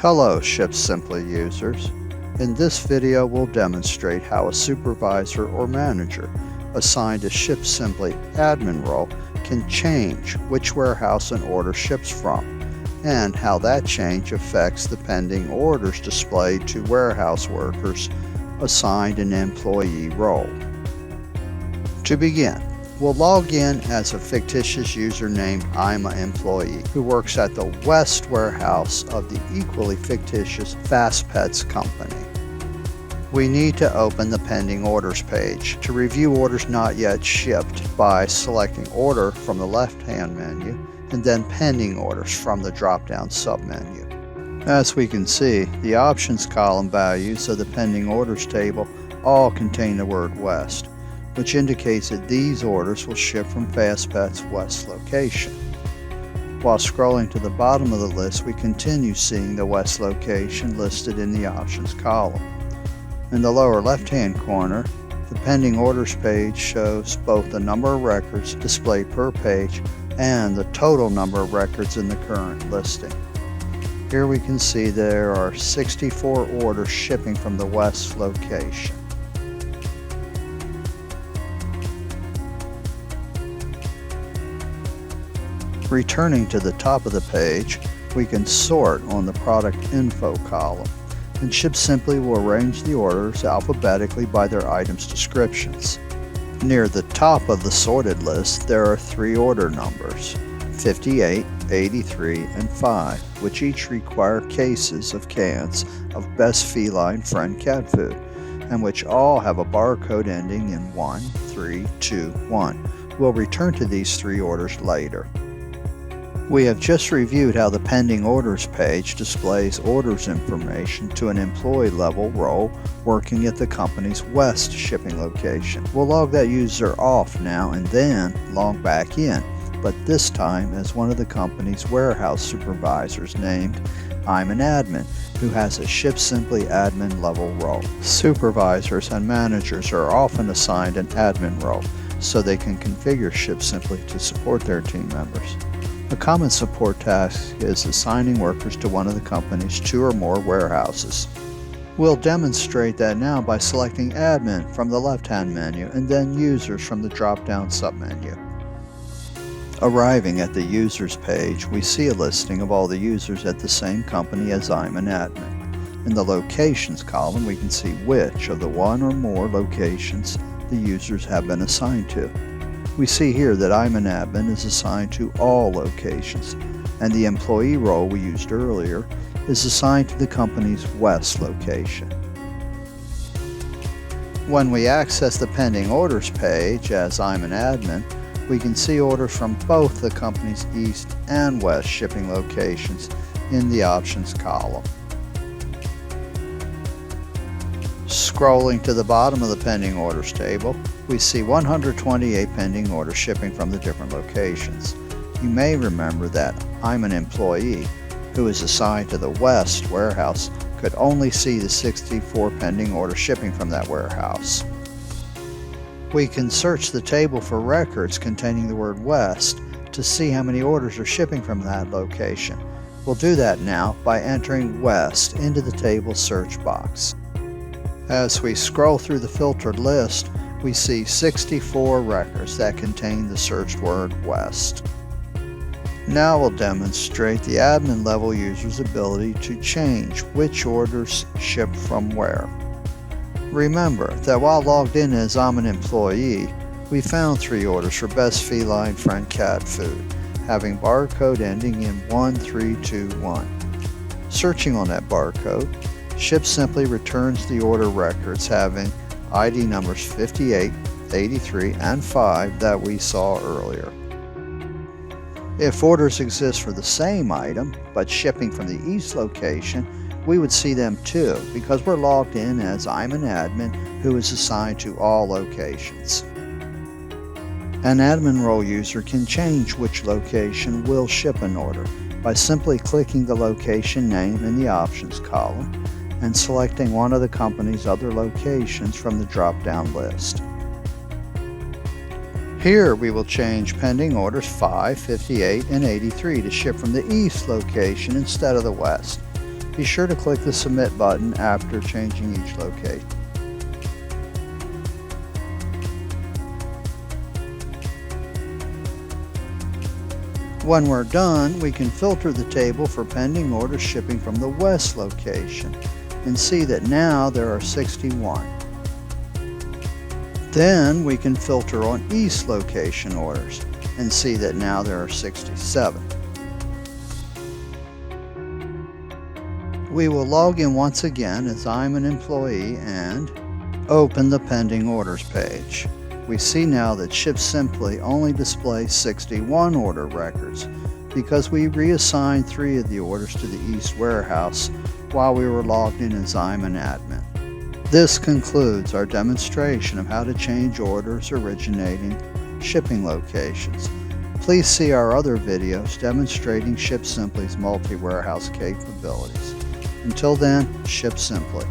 Hello ShipSimply users. In this video we'll demonstrate how a supervisor or manager assigned a ShipSimply admin role can change which warehouse an order ships from, and how that change affects the pending orders displayed to warehouse workers assigned an employee role. To begin, we'll log in as a fictitious user named I'm an employee who works at the West warehouse of the equally fictitious Fast Pets company. We need to open the pending orders page to review orders not yet shipped by selecting order from the left-hand menu and then pending orders from the drop-down submenu. As we can see, the options column values of the pending orders table all contain the word West, which indicates that these orders will ship from Fast Pet's West location. While scrolling to the bottom of the list, we continue seeing the West location listed in the options column. In the lower left-hand corner, the pending orders page shows both the number of records displayed per page and the total number of records in the current listing. Here we can see there are 64 orders shipping from the West location. Returning to the top of the page, we can sort on the product info column, and ShipSimply will arrange the orders alphabetically by their items descriptions. Near the top of the sorted list, there are three order numbers, 58, 83, and 5, which each require cases of cans of Best Feline Friend cat food, and which all have a barcode ending in 1321. We'll return to these three orders later. We have just reviewed how the pending orders page displays orders information to an employee level role working at the company's West shipping location. We'll log that user off now and then log back in, but this time as one of the company's warehouse supervisors named I'm an admin, who has a ShipSimply admin level role. Supervisors and managers are often assigned an admin role so they can configure ShipSimply to support their team members. A common support task is assigning workers to one of the company's two or more warehouses. We'll demonstrate that now by selecting Admin from the left-hand menu and then Users from the drop-down submenu. Arriving at the Users page, we see a listing of all the users at the same company as I'm an admin. In the Locations column, we can see which of the one or more locations the users have been assigned to. We see here that I'm an admin is assigned to all locations, and the employee role we used earlier is assigned to the company's West location. When we access the pending orders page as I'm an admin, we can see orders from both the company's East and West shipping locations in the options column. Scrolling to the bottom of the pending orders table, we see 128 pending orders shipping from the different locations. You may remember that I'm an employee who is assigned to the West warehouse could only see the 64 pending orders shipping from that warehouse. We can search the table for records containing the word West to see how many orders are shipping from that location. We'll do that now by entering West into the table search box. As we scroll through the filtered list, we see 64 records that contain the searched word West. Now we'll demonstrate the admin level user's ability to change which orders ship from where. Remember that while logged in as I'm an employee, we found three orders for Best Feline Friend cat food, having barcode ending in 1321. Searching on that barcode, ShipSimply returns the order records having ID numbers 58, 83, and 5 that we saw earlier. If orders exist for the same item, but shipping from the East location, we would see them too, because we're logged in as I'm an admin who is assigned to all locations. An admin role user can change which location will ship an order by simply clicking the location name in the options column and selecting one of the company's other locations from the drop-down list. Here we will change pending orders 5, 58, and 83 to ship from the East location instead of the West. Be sure to click the Submit button after changing each location. When we're done, we can filter the table for pending orders shipping from the West location and see that now there are 61. Then we can filter on East location orders and see that now there are 67. We will log in once again as I'm an employee and open the pending orders page. We see now that Ship Simply only displays 61 order records because we reassigned 3 of the orders to the East warehouse while we were logged in as I'm an admin. This concludes our demonstration of how to change orders originating shipping locations. Please see our other videos demonstrating Ship Simply's multi-warehouse capabilities. Until then, ship simply.